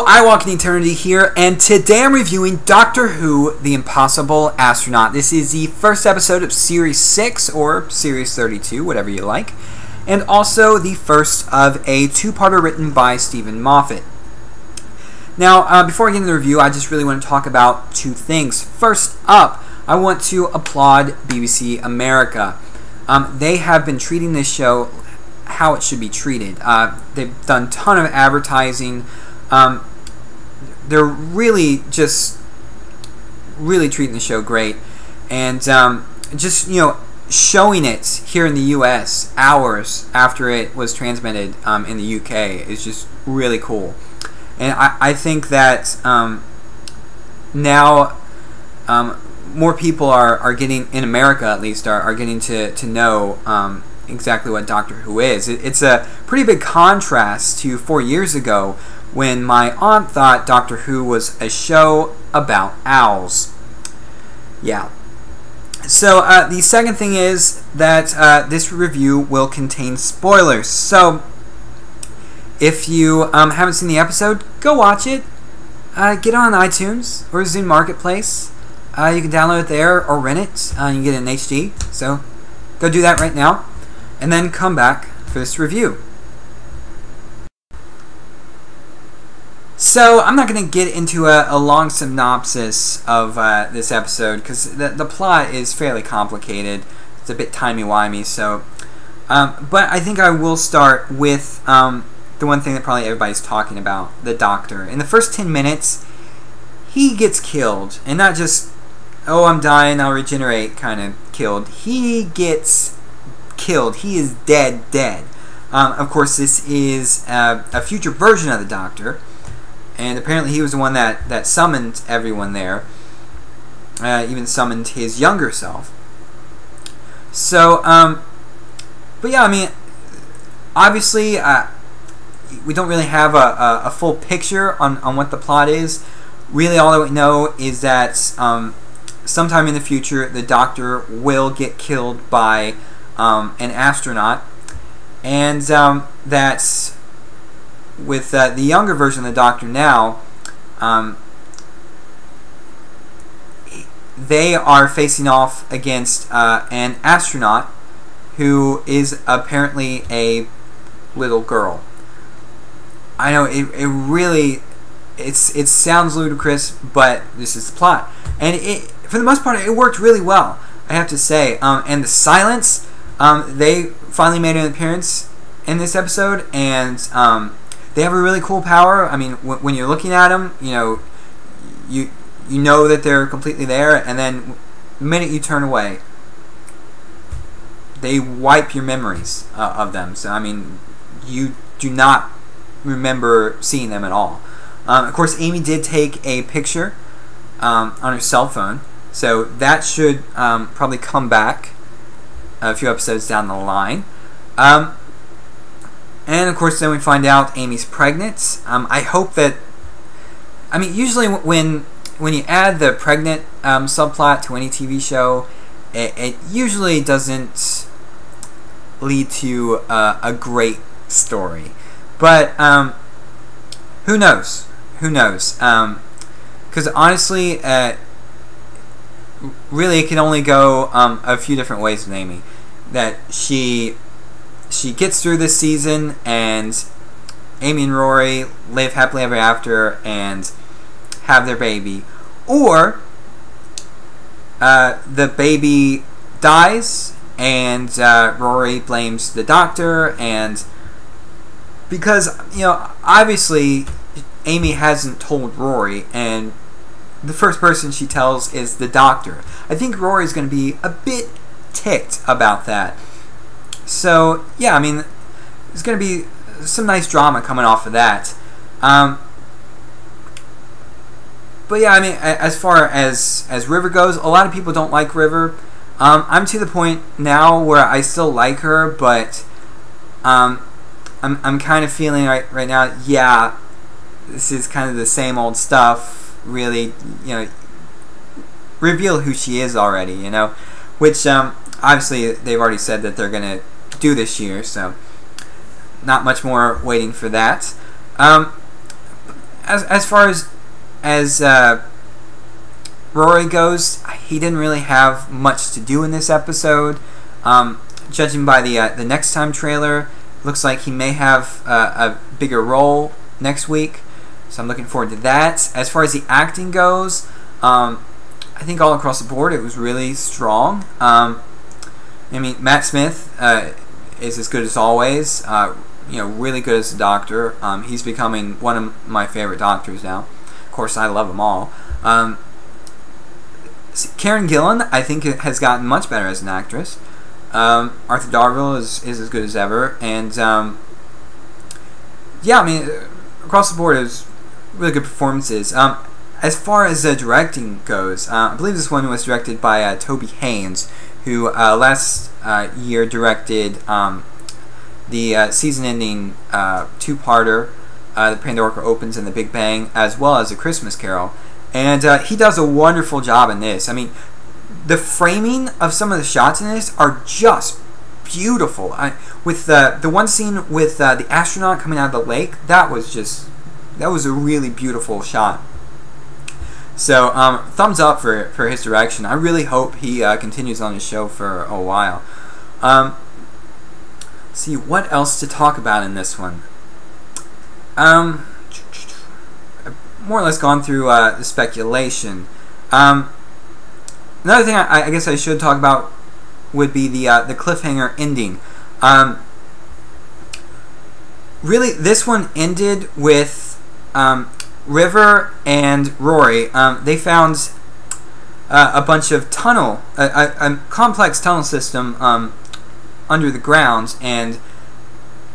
I Walk in Eternity here, and today I'm reviewing Doctor Who, The Impossible Astronaut. This is the first episode of Series 6, or Series 32, whatever you like, and also the first of a two-parter written by Stephen Moffat. Now, before I get into the review, I just really want to talk about two things. First up, I want to applaud BBC America. They have been treating this show how it should be treated. They've done a ton of advertising. They're really treating the show great, and just showing it here in the U.S. hours after it was transmitted in the U.K. is just really cool. And I think that now more people are getting, in America at least, are getting to know exactly what Doctor Who is. It's a pretty big contrast to 4 years ago when my aunt thought Doctor Who was a show about owls. Yeah. So the second thing is that this review will contain spoilers. So if you haven't seen the episode, go watch it. Get on iTunes or Zune Marketplace. You can download it there or rent it. You can get it in HD. So go do that right now, and then come back for this review. So I'm not going to get into a long synopsis of this episode because the plot is fairly complicated. It's a bit timey-wimey. So, but I think I will start with the one thing that probably everybody's talking about: the Doctor. In the first 10 minutes, he gets killed, and not just, "Oh, I'm dying, I'll regenerate," kind of killed. He gets killed. He is dead. Of course, this is a future version of the Doctor. And apparently he was the one that summoned everyone there. Even summoned his younger self. So, but yeah, I mean, obviously, we don't really have a full picture on what the plot is. Really, all that we know is that sometime in the future, the Doctor will get killed by an astronaut. And that's... With the younger version of the Doctor now, they are facing off against an astronaut who is apparently a little girl. I know it really it sounds ludicrous, but this is the plot, and for the most part it worked really well, I have to say. And the silence, they finally made an appearance in this episode, and they have a really cool power. I mean, when you're looking at them, you know that they're completely there, and then the minute you turn away, they wipe your memories of them. So, I mean, you do not remember seeing them at all. Of course, Amy did take a picture on her cell phone, so that should probably come back a few episodes down the line. And of course, then we find out Amy's pregnant. I hope that... I mean, usually when you add the pregnant subplot to any TV show, it usually doesn't lead to a great story. But who knows? Who knows? Because honestly, really, it can only go a few different ways with Amy. That she gets through this season, and Amy and Rory live happily ever after and have their baby. Or the baby dies, and Rory blames the Doctor, and because, obviously Amy hasn't told Rory, and the first person she tells is the Doctor. I think Rory's going to be a bit ticked about that. So, yeah, I mean, there's going to be some nice drama coming off of that. But, yeah, I mean, as far as River goes, a lot of people don't like River. I'm to the point now where I still like her, but I'm kind of feeling right now, yeah, this is kind of the same old stuff. Really, reveal who she is already, which obviously they've already said that they're going to do this year, so not much more waiting for that. as far as Rory goes, he didn't really have much to do in this episode. Judging by the Next Time trailer, looks like he may have a bigger role next week, so I'm looking forward to that. As far as the acting goes, I think all across the board it was really strong. I mean, Matt Smith is as good as always. Really good as a doctor. He's becoming one of my favorite doctors now. Of course, I love them all. Karen Gillan, I think, has gotten much better as an actress. Arthur Darvill is as good as ever, and yeah, I mean, across the board, it was really good performances. As far as directing goes, I believe this one was directed by Toby Haynes, who last year directed the season-ending two-parter, The Pandora Opens and The Big Bang, as well as A Christmas Carol. And he does a wonderful job in this. I mean, the framing of some of the shots in this are just beautiful. With the one scene with the astronaut coming out of the lake, that was a really beautiful shot. So thumbs up for his direction. I really hope he continues on his show for a while. See what else to talk about in this one. More or less gone through the speculation. Another thing I guess I should talk about would be the cliffhanger ending. Really, this one ended with River and Rory. They found a bunch of a complex tunnel system under the ground, and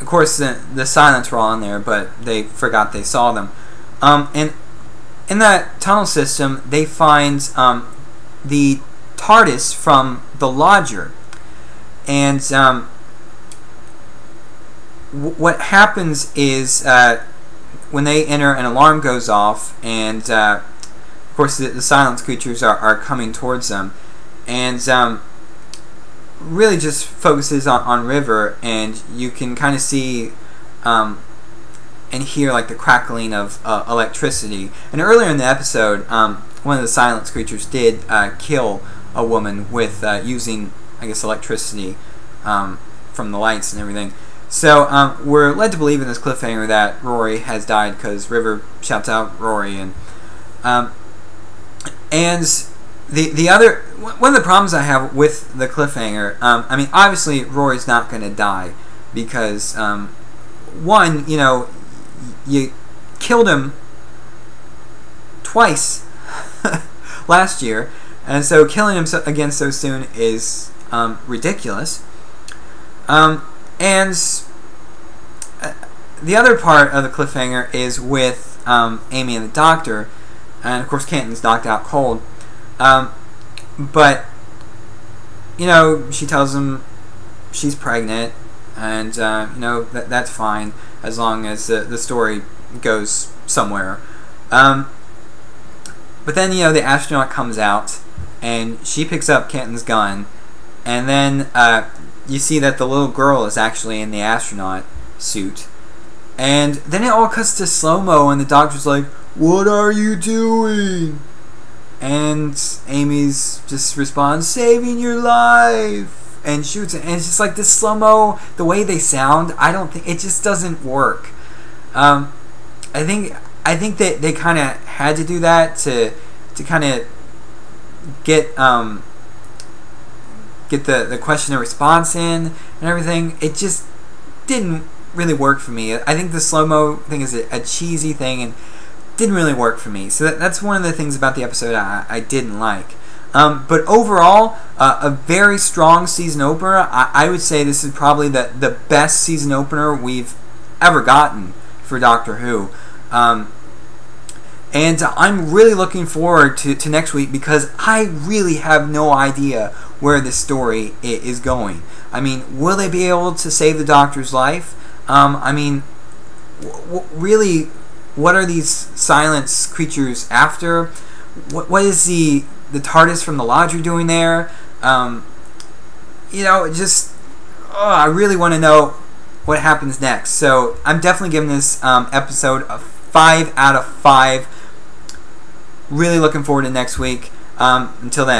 of course the silents were all in there, but they forgot they saw them. And in that tunnel system, they find the TARDIS from the Lodger. And what happens is when they enter, an alarm goes off, and of course the silence creatures are coming towards them. And really just focuses on River, and you can kind of see and hear like the crackling of electricity. And earlier in the episode, one of the silence creatures did kill a woman with using, I guess, electricity from the lights and everything. So we're led to believe in this cliffhanger that Rory has died because River shouts out Rory, and the other one of the problems I have with the cliffhanger, I mean, obviously Rory's not going to die because one, you killed him twice last year, and so killing him again so soon is ridiculous. And the other part of the cliffhanger is with Amy and the doctor, and of course Canton's knocked out cold. But she tells him she's pregnant, and that's fine as long as the story goes somewhere. But then the astronaut comes out, and she picks up Canton's gun, and then you see that the little girl is actually in the astronaut suit, and then it all cuts to slow-mo, and the doctor's like, "What are you doing?" And Amy's just responds, "Saving your life," and shoots it. And it's just like this slow-mo, the way they sound, I don't think, it just doesn't work. I think that they kind of had to do that to kind of get the question and response in and everything. It just didn't really work for me. I think the slow-mo thing is a cheesy thing, and didn't really work for me. So that's one of the things about the episode I didn't like. But overall, a very strong season opener. I would say this is probably the best season opener we've ever gotten for Doctor Who. And I'm really looking forward to next week, because I really have no idea where this story is going. I mean, will they be able to save the Doctor's life? I mean, really, what are these silence creatures after? What is the TARDIS from the Lodger doing there? I really want to know what happens next. So I'm definitely giving this episode a 5 out of 5. Really looking forward to next week. Until then,